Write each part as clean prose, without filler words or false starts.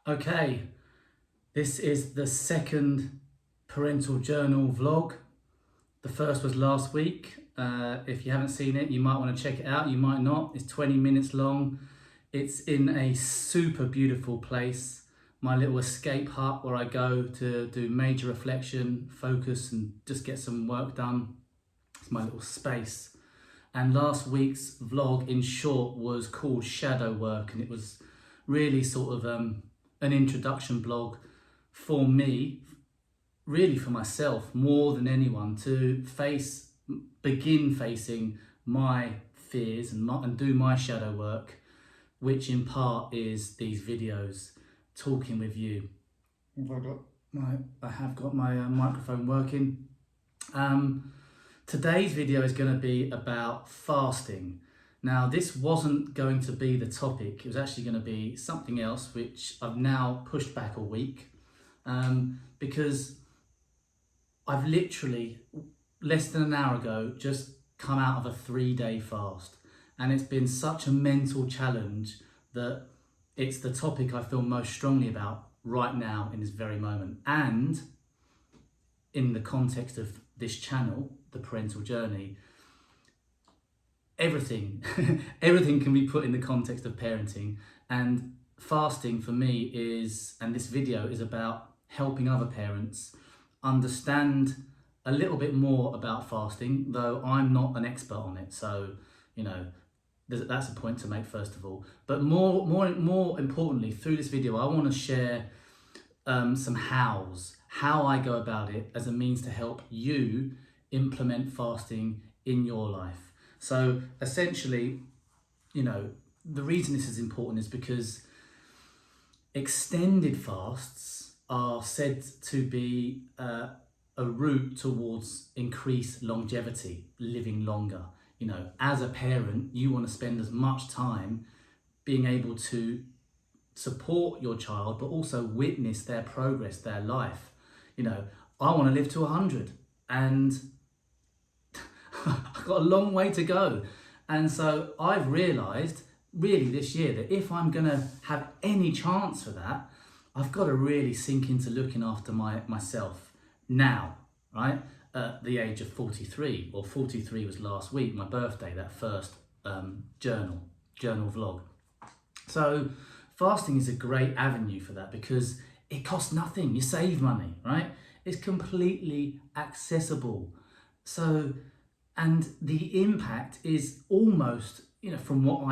Okay, this is the second parental journal vlog. The first was last week. If you haven't seen it, you might want to check it out. You might not. It's 20 minutes long. It's in a super beautiful place. My little escape hut where I go to do major reflection, focus, and just get some work done. It's my little space. And last week's vlog, in short, was called Shadow Work, and it was really sort of an introduction blog for me, really for myself more than anyone, to begin facing my fears and do my shadow work, which in part is these videos talking with you. I have got my microphone working. Today's video is going to be about fasting. Now, this wasn't going to be the topic. It was actually going to be something else, which I've now pushed back a week because I've literally, less than an hour ago, just come out of a 3-day fast. And it's been such a mental challenge that it's the topic I feel most strongly about right now in this very moment. And in the context of this channel, the parental journey, everything can be put in the context of parenting, and fasting for me is, and this video is about helping other parents understand a little bit more about fasting, though I'm not an expert on it. So, you know, that's a point to make first of all. But more importantly, through this video, I want to share some how I go about it as a means to help you implement fasting in your life. So essentially, you know, the reason this is important is because extended fasts are said to be a route towards increased longevity, living longer. You know, as a parent, you want to spend as much time being able to support your child, but also witness their progress, their life. You know, I want to live to 100, and I've got a long way to go. And so I've realised really this year that if I'm going to have any chance for that, I've got to really sink into looking after myself now, right? At the age of 43, or 43 was last week, my birthday, that first journal vlog. So fasting is a great avenue for that because it costs nothing. You save money, right? It's completely accessible. So, and the impact is almost, you know, from what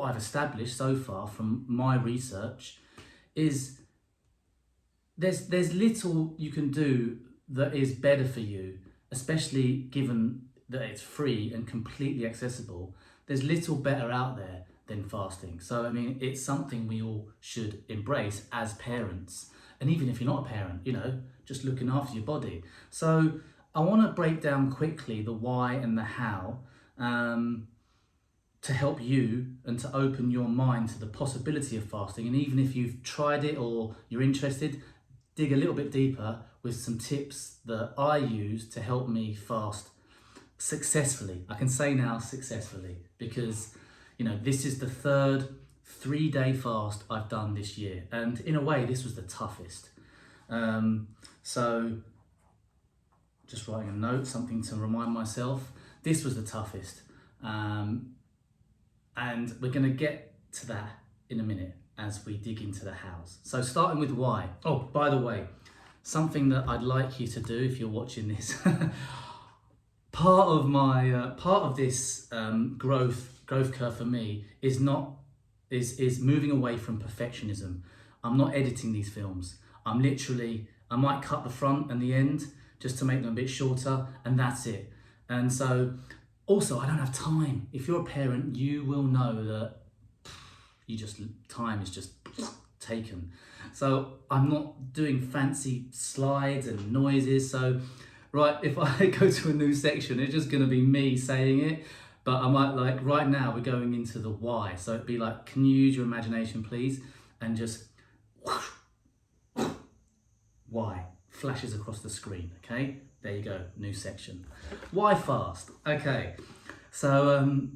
I've established so far from my research, is there's little you can do that is better for you, especially given that it's free and completely accessible. There's little better out there than fasting. So, I mean, it's something we all should embrace as parents. And even if you're not a parent, you know, just looking after your body. So I want to break down quickly the why and the how to help you and to open your mind to the possibility of fasting. And even if you've tried it or you're interested, dig a little bit deeper with some tips that I use to help me fast successfully. I can say now successfully because, you know, this is the third 3-day fast I've done this year. And in a way, this was the toughest. So just writing a note, something to remind myself, this was the toughest. And we're going to get to that in a minute as we dig into the hows. So starting with why. Oh, by the way, something that I'd like you to do if you're watching this, part of this growth curve for me is moving away from perfectionism. I'm not editing these films. I might cut the front and the end just to make them a bit shorter, and that's it. And so also I don't have time. If you're a parent, you will know that time is just taken. So I'm not doing fancy slides and noises. So right, if I go to a new section, it's just going to be me saying it. But I might, like right now, we're going into the why. So it'd be like, can you use your imagination, please? And just whoosh, why flashes across the screen. Okay, there you go, new section. Why fast? Okay, so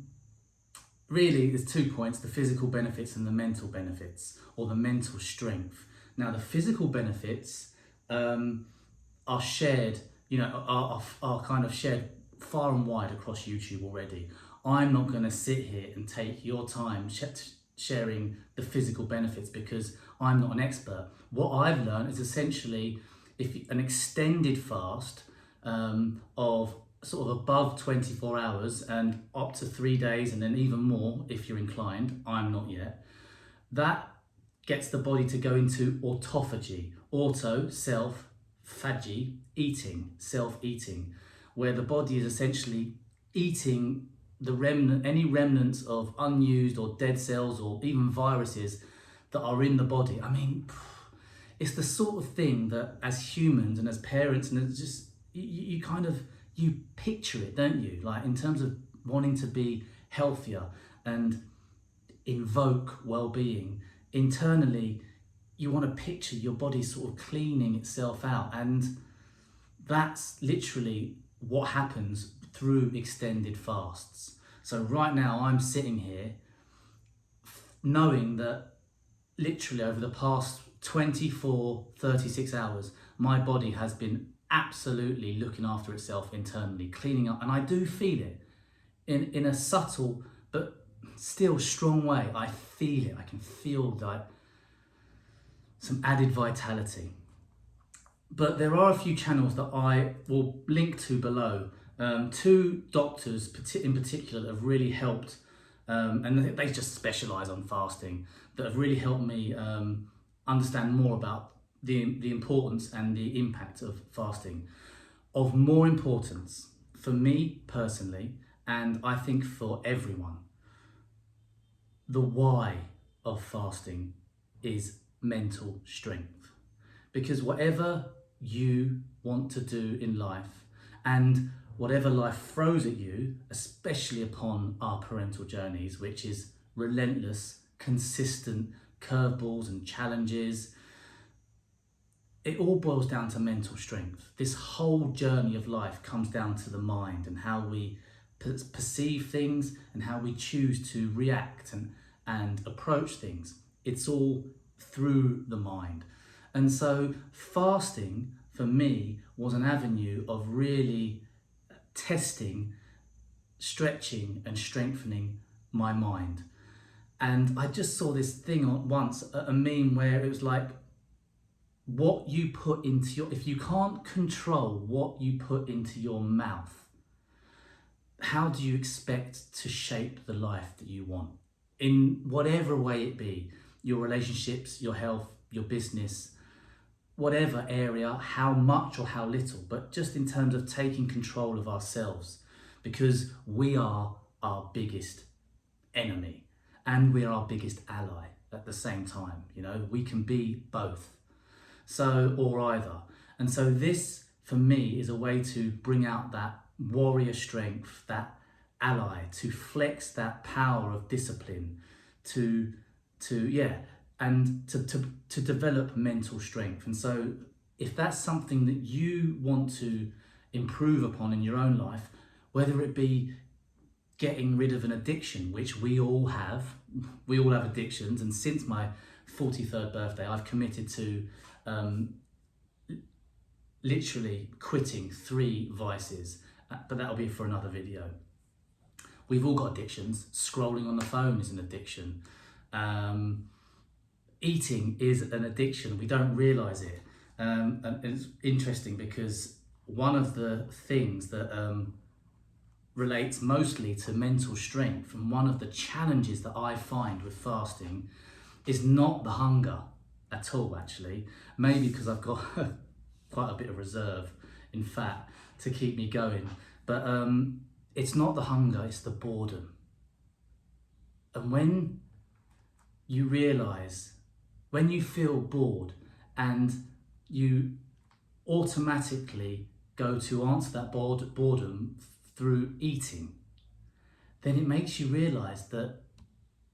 really there's 2 points: the physical benefits and the mental benefits, or the mental strength. Now the physical benefits are shared, are kind of shared far and wide across YouTube already. I'm not going to sit here and take your time sharing the physical benefits because I'm not an expert. What I've learned is essentially an extended fast of sort of above 24 hours and up to 3 days, and then even more if you're inclined. I'm not yet. That gets the body to go into autophagy, self, phagy, eating, self-eating, where the body is essentially eating any remnants of unused or dead cells or even viruses that are in the body. I mean, it's the sort of thing that as humans and as parents, and it's just, you picture it, don't you? Like in terms of wanting to be healthier and invoke well-being, internally, you want to picture your body sort of cleaning itself out. And that's literally what happens through extended fasts. So right now I'm sitting here knowing that literally over the past 24, 36 hours, my body has been absolutely looking after itself internally, cleaning up. And I do feel it in a subtle but still strong way. I feel it. I can feel like some added vitality. But there are a few channels that I will link to below. 2 doctors in particular that have really helped, and they just specialise on fasting, that have really helped me understand more about the importance and the impact of fasting. Of more importance for me personally, and I think for everyone, the why of fasting is mental strength. Because whatever you want to do in life, and whatever life throws at you, especially upon our parental journeys, which is relentless, consistent curveballs and challenges, it all boils down to mental strength. This whole journey of life comes down to the mind and how we perceive things and how we choose to react and approach things. It's all through the mind. And so fasting for me was an avenue of really testing, stretching and strengthening my mind. And I just saw this thing once, a meme where it was like, what you put into if you can't control what you put into your mouth, how do you expect to shape the life that you want? In whatever way it be, your relationships, your health, your business, whatever area, how much or how little, but just in terms of taking control of ourselves, because we are our biggest enemy and we are our biggest ally at the same time. We can be both, or either. And so this for me is a way to bring out that warrior strength, that ally, to flex that power of discipline, to develop mental strength. And so if that's something that you want to improve upon in your own life, whether it be getting rid of an addiction, which we all have addictions, and since my 43rd birthday I've committed to literally quitting 3 vices, but that'll be for another video. We've all got addictions. Scrolling on the phone is an addiction. Eating is an addiction. We don't realise it. And it's interesting because one of the things that relates mostly to mental strength, and one of the challenges that I find with fasting, is not the hunger at all, actually. Maybe because I've got quite a bit of reserve in fat to keep me going. But it's not the hunger, it's the boredom. And when you realise, when you feel bored and you automatically go to answer that boredom through eating, then it makes you realise that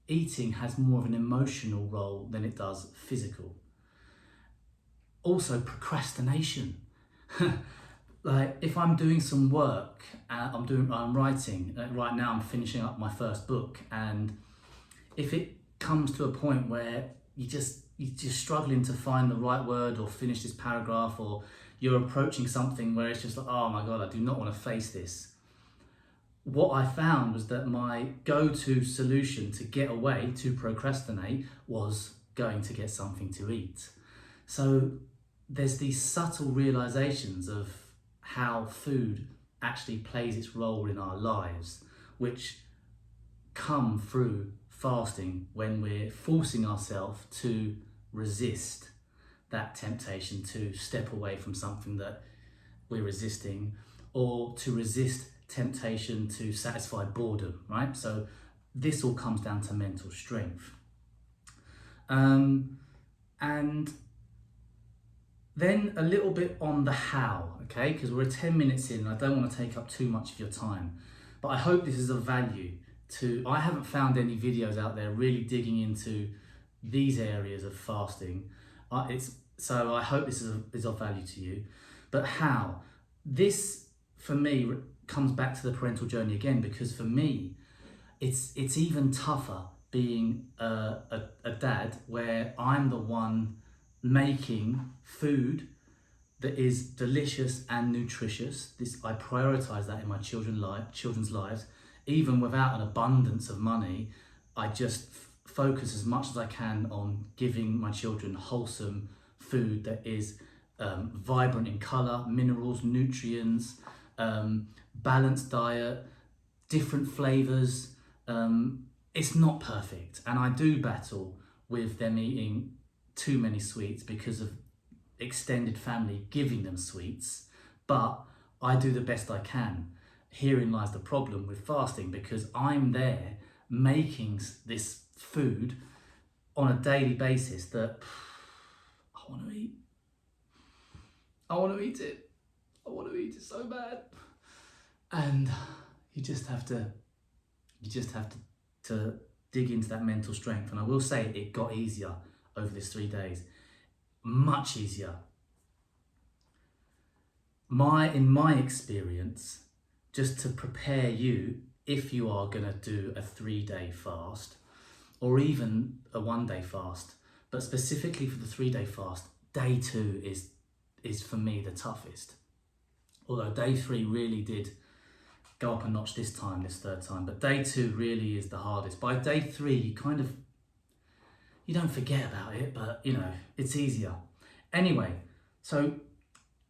eating has more of an emotional role than it does physical. Also, procrastination. Like if I'm doing some work, I'm writing, right now I'm finishing up my first book, and if it comes to a point where you're just struggling to find the right word or finish this paragraph, or you're approaching something where it's just like, oh my God, I do not want to face this. What I found was that my go-to solution to get away, to procrastinate, was going to get something to eat. So there's these subtle realizations of how food actually plays its role in our lives, which come through fasting when we're forcing ourselves to resist that temptation to step away from something that we're resisting, or to resist temptation to satisfy boredom, right? So this all comes down to mental strength. And then a little bit on the how, okay? Because we're 10 minutes in and I don't want to take up too much of your time, but I hope this is of value to, I haven't found any videos out there really digging into these areas of fasting. So I hope this is of value to you. But how? This, for me, comes back to the parental journey again, because for me, it's even tougher being a dad where I'm the one making food that is delicious and nutritious. I prioritize that in my children's lives. Even without an abundance of money, I just focus as much as I can on giving my children wholesome food that is vibrant in colour, minerals, nutrients, balanced diet, different flavours. It's not perfect, and I do battle with them eating too many sweets because of extended family giving them sweets, but I do the best I can. Herein lies the problem with fasting, because I'm there making this food on a daily basis that I want to eat. I want to eat it. I want to eat it so bad. And you just have to dig into that mental strength. And I will say it got easier over this 3 days. Much easier. In my experience, just to prepare you, if you are going to do a 3-day fast, or even a 1-day fast, but specifically for the 3-day fast, day 2 is for me the toughest. Although day 3 really did go up a notch this third time, but day 2 really is the hardest. By day 3, you don't forget about it, but it's easier. Anyway, so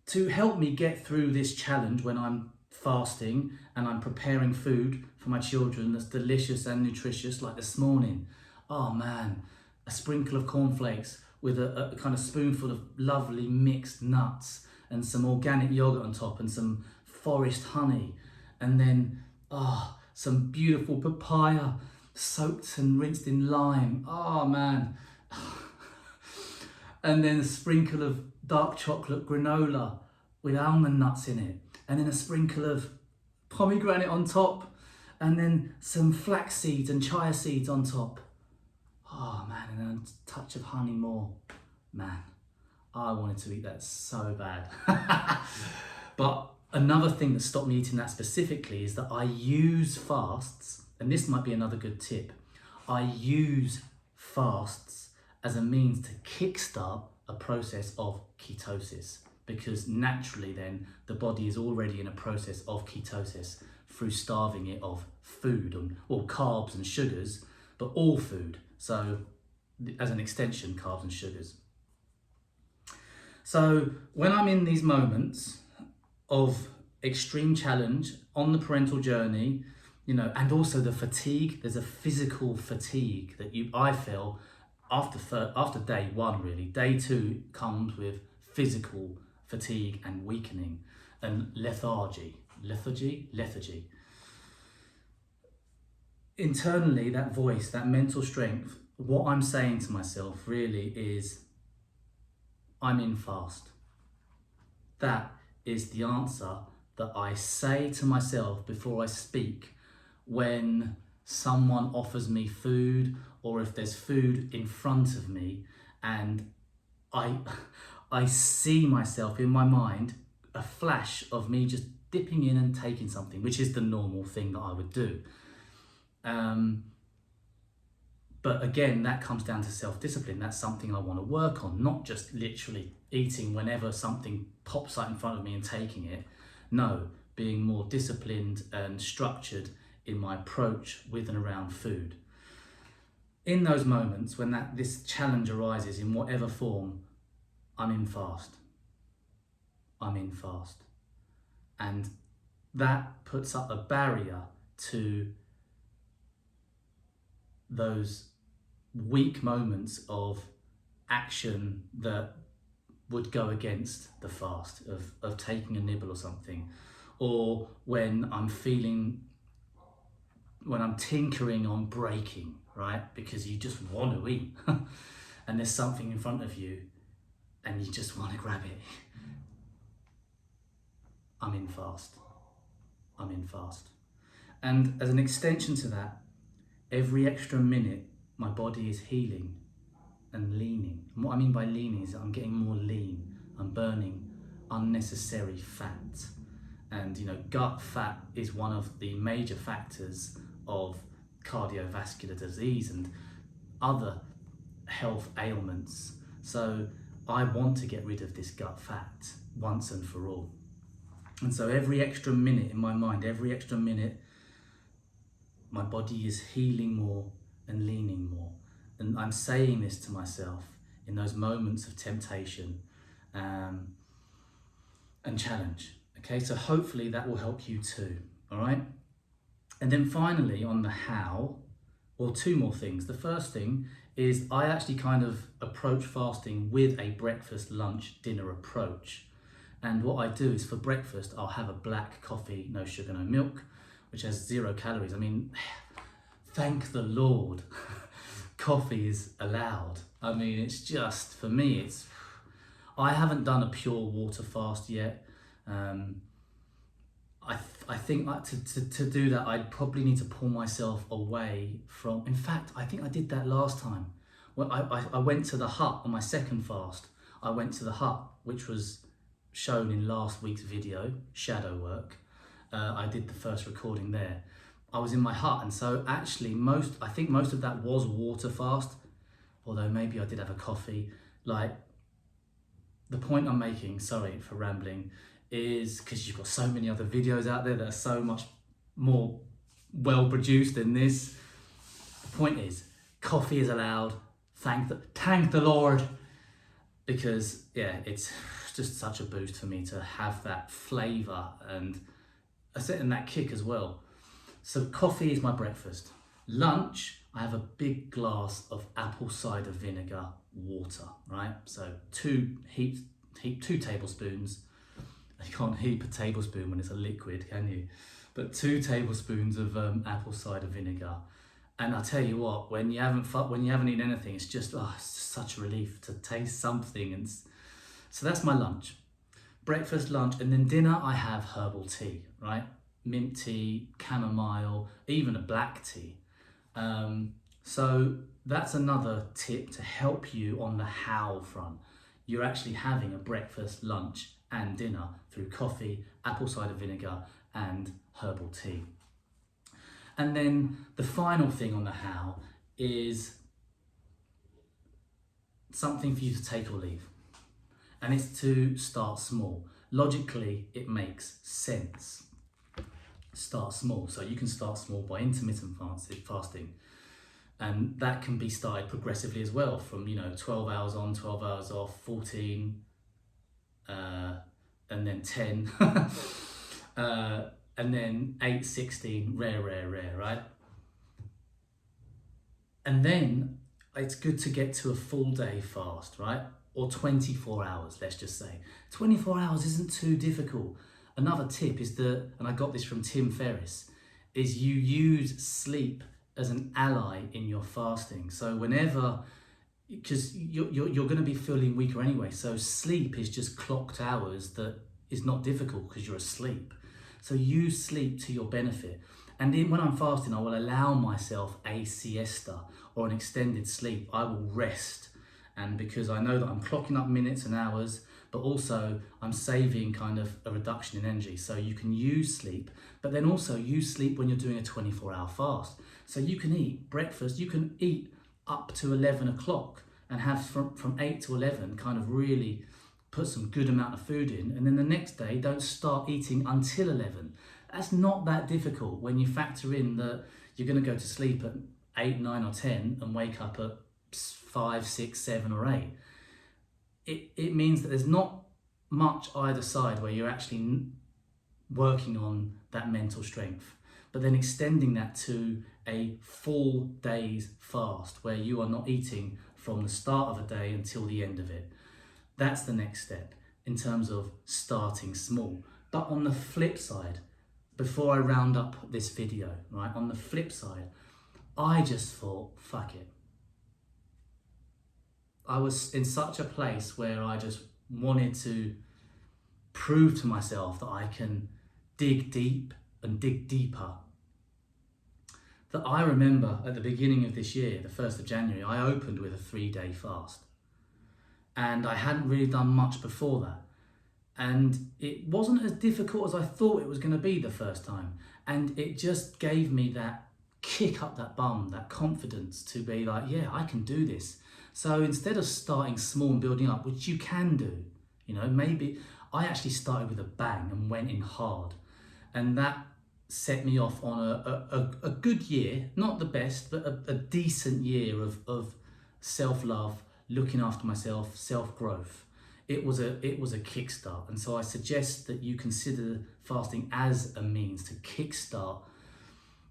to help me get through this challenge when I'm fasting and I'm preparing food for my children that's delicious and nutritious, like this morning, oh man, a sprinkle of cornflakes with a kind of spoonful of lovely mixed nuts and some organic yogurt on top and some forest honey, and then some beautiful papaya soaked and rinsed in lime, oh man, and then a sprinkle of dark chocolate granola with almond nuts in it, and then a sprinkle of pomegranate on top, and then some flax seeds and chia seeds on top. Oh man, and then a touch of honey more. Man, I wanted to eat that so bad. But another thing that stopped me eating that specifically is that I use fasts, and this might be another good tip. I use fasts as a means to kickstart a process of ketosis, because naturally then the body is already in a process of ketosis through starving it of food, or carbs and sugars, but all food. So as an extension, carbs and sugars. So when I'm in these moments of extreme challenge on the parental journey, and also the fatigue, there's a physical fatigue that I feel after day 1 really. Day 2 comes with physical fatigue and weakening and lethargy. Internally, that voice, that mental strength, what I'm saying to myself really is, I'm in fast. That is the answer that I say to myself before I speak when someone offers me food, or if there's food in front of me and I see myself in my mind a flash of me just dipping in and taking something, which is the normal thing that I would do. But again, that comes down to self-discipline. That's something I want to work on, not just literally eating whenever something pops out in front of me and taking it. No, being more disciplined and structured in my approach with and around food. In those moments when this challenge arises in whatever form, I'm in fast. I'm in fast. And that puts up a barrier to those weak moments of action that would go against the fast, of taking a nibble or something, or when I'm tinkering on breaking, right? Because you just want to eat and there's something in front of you and you just want to grab it. I'm in fast. I'm in fast. And as an extension to that, every extra minute, my body is healing and leaning. And what I mean by leaning is I'm getting more lean. I'm burning unnecessary fat. And gut fat is one of the major factors of cardiovascular disease and other health ailments. So I want to get rid of this gut fat once and for all. And so every extra minute in my mind, every extra minute, my body is healing more and leaning more. And I'm saying this to myself in those moments of temptation and challenge. Okay, so hopefully that will help you too, all right? And then finally on the how, or two more things. The first thing is I actually kind of approach fasting with a breakfast, lunch, dinner approach. And what I do is for breakfast, I'll have a black coffee, no sugar, no milk, which has 0 calories. I mean, thank the Lord, coffee is allowed. I mean, it's just, for me, I haven't done a pure water fast yet. I think to do that, I'd probably need to pull myself away from, in fact, I think I did that last time. When I went to the hut on my second fast. I went to the hut, which was shown in last week's video, shadow work. I did the first recording there. I was in my hut, and so actually I think most of that was water fast, although maybe I did have a coffee. Like, the point I'm making, sorry for rambling, is because you've got so many other videos out there that are so much more well produced than this. The point is, coffee is allowed. Thank the Lord, because yeah, it's just such a boost for me to have that flavour and that kick as well. So coffee is my breakfast. Lunch, I have a big glass of apple cider vinegar water, right? So two tablespoons. You can't heap a tablespoon when it's a liquid, can you? But 2 tablespoons of apple cider vinegar. And I tell you what, when you haven't eaten anything, it's just such a relief to taste something. And so that's my lunch. Breakfast, lunch, and then dinner, I have herbal tea, right? Mint tea, chamomile, even a black tea. So that's another tip to help you on the how front. You're actually having a breakfast, lunch, and dinner through coffee, apple cider vinegar, and herbal tea. And then the final thing on the how is something for you to take or leave. And it's to start small. Logically, it makes sense. Start small. So you can start small by intermittent fasting. And that can be started progressively as well, from 12 hours on, 12 hours off, 14, and then 10, and then 8, 16, rare, right? And then it's good to get to a full day fast, right? Or 24 hours, let's just say. 24 hours isn't too difficult. Another tip is and I got this from Tim Ferriss, is you use sleep as an ally in your fasting. So because you're going to be feeling weaker anyway, so sleep is just clocked hours that is not difficult because you're asleep. So use sleep to your benefit. And when I'm fasting, I will allow myself a siesta or an extended sleep. I will rest. And because I know that I'm clocking up minutes and hours, but also I'm saving kind of a reduction in energy. So you can use sleep, but then also use sleep when you're doing a 24-hour fast. So you can eat breakfast, you can eat up to 11 o'clock and have from 8 to 11 kind of really put some good amount of food in, and then the next day don't start eating until 11. That's not that difficult when you factor in that you're going to go to sleep at 8, 9 or 10 and wake up at 5, 6, 7 or 8. It means that there's not much either side where you're actually working on that mental strength, but then extending that to a full day's fast where you are not eating from the start of a day until the end of it. That's the next step in terms of starting small. But on the flip side, before I round up this video, right, on the flip side, I just thought, fuck it. I was in such a place where I just wanted to prove to myself that I can dig deep and dig deeper. That I remember at the beginning of this year, the 1st of January, I opened with a 3-day fast. And I hadn't really done much before that. And it wasn't as difficult as I thought it was going to be the first time. And it just gave me that kick up that bum, that confidence to be like, yeah, I can do this. So instead of starting small and building up, which you can do, you know, maybe I actually started with a bang and went in hard. And that set me off on a good year, not the best, but a decent year of self-love, looking after myself, self-growth. It was a kickstart. And so I suggest that you consider fasting as a means to kickstart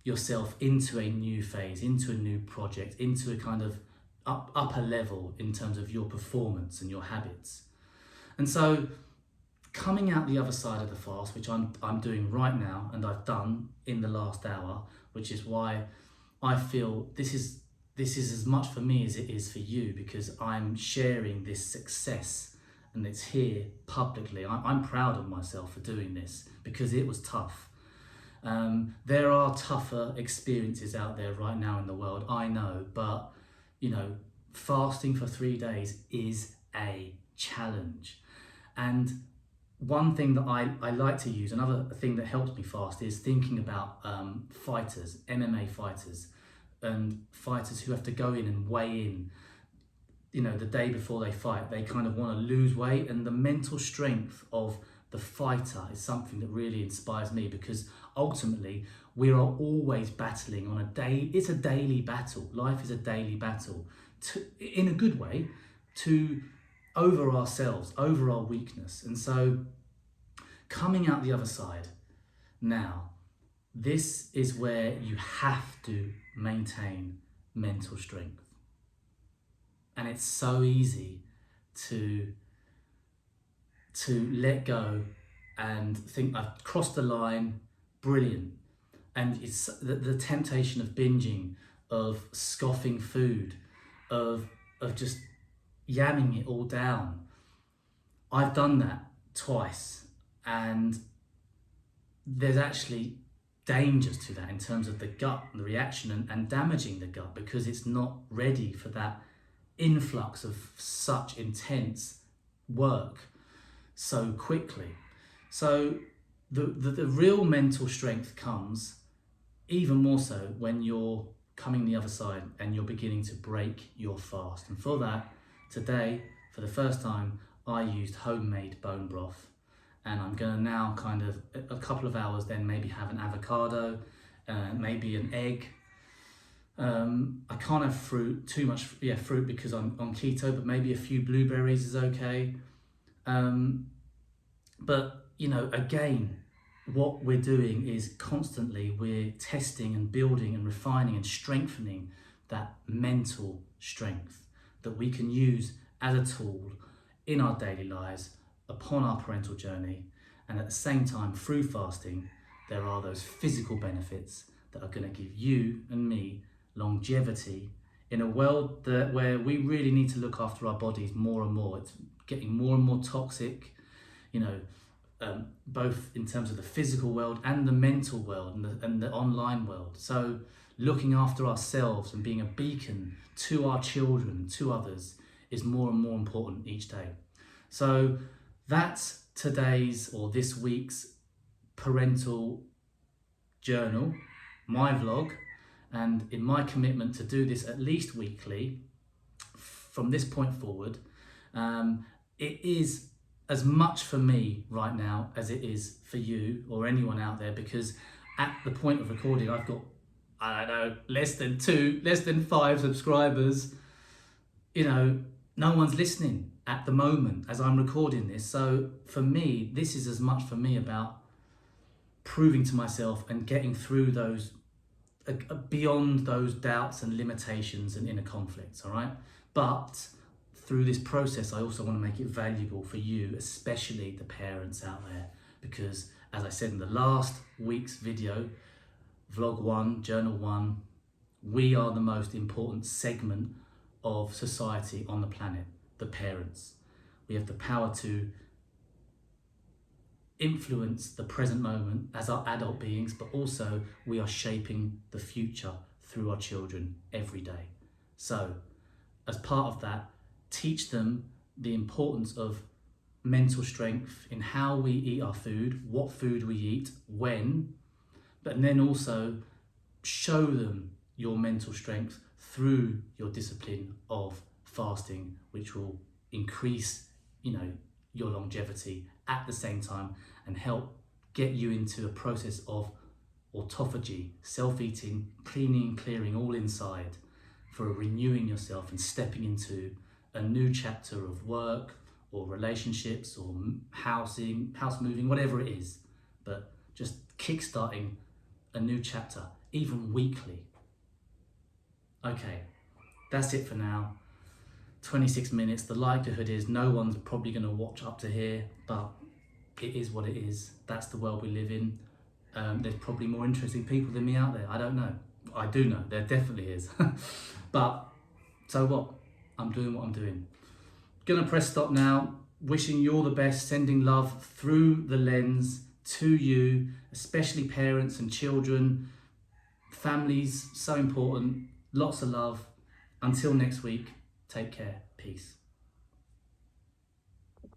yourself into a new phase, into a new project, into a kind of upper level in terms of your performance and your habits. And so coming out the other side of the fast, which I'm doing right now, and I've done in the last hour, which is why I feel this is as much for me as it is for you, because I'm sharing this success and it's here publicly. I'm proud of myself for doing this because it was tough. There are tougher experiences out there right now in the world, I know, but you know, fasting for 3 days is a challenge. And one thing that I like to use, another thing that helps me fast, is thinking about fighters, MMA fighters, and fighters who have to go in and weigh in, you know, the day before they fight. They kind of want to lose weight, and the mental strength of the fighter is something that really inspires me, because ultimately we are always battling on a day. It's a daily battle. Life is a daily battle, in a good way, over ourselves, over our weakness. And so coming out the other side now, this is where you have to maintain mental strength. And it's so easy to let go and think, I've crossed the line, brilliant. And it's the temptation of binging, of scoffing food, of just yamming it all down. I've done that twice, and there's actually dangers to that in terms of the gut and the reaction, and damaging the gut, because it's not ready for that influx of such intense work so quickly. So the real mental strength comes even more so when you're coming the other side and you're beginning to break your fast. And for that, today, for the first time, I used homemade bone broth. And I'm going to now kind of, a couple of hours then, maybe have an avocado, maybe an egg. I can't have fruit, too much fruit because I'm on keto, but maybe a few blueberries is okay. But, you know, again, what we're doing is constantly we're testing and building and refining and strengthening that mental strength that we can use as a tool in our daily lives, upon our parental journey. And at the same time, through fasting, there are those physical benefits that are going to give you and me longevity in a world where we really need to look after our bodies more and more. It's getting more and more toxic, you know, both in terms of the physical world and the mental world and the online world. So looking after ourselves and being a beacon to our children, to others, is more and more important each day. So That's today's or this week's parental journal, my vlog, and in my commitment to do this at least weekly from this point forward. It is as much for me right now as it is for you or anyone out there, because at the point of recording I've got, I don't know, less than 5 subscribers. You know, no one's listening at the moment as I'm recording this. So for me, this is as much for me about proving to myself and getting through those, beyond those doubts and limitations and inner conflicts, all right? But through this process, I also want to make it valuable for you, especially the parents out there, because as I said in the last week's video, vlog 1, journal 1, we are the most important segment of society on the planet, the parents. We have the power to influence the present moment as our adult beings, but also we are shaping the future through our children every day. So as part of that, teach them the importance of mental strength in how we eat our food, what food we eat, when, but then also show them your mental strength through your discipline of fasting, which will increase, your longevity at the same time and help get you into a process of autophagy, self-eating, cleaning, clearing all inside, for renewing yourself and stepping into a new chapter of work or relationships or house moving, whatever it is, but just kickstarting a new chapter, even weekly. Okay, that's it for now. 26 minutes. The likelihood is no one's probably going to watch up to here, but it is what it is. That's the world we live in. There's probably more interesting people than me out there. I don't know. I do know. There definitely is. But so what? I'm doing what I'm doing. Gonna press stop now. Wishing you all the best. Sending love through the lens to you, especially parents and children. Families, so important. Lots of love. Until next week, take care. Peace.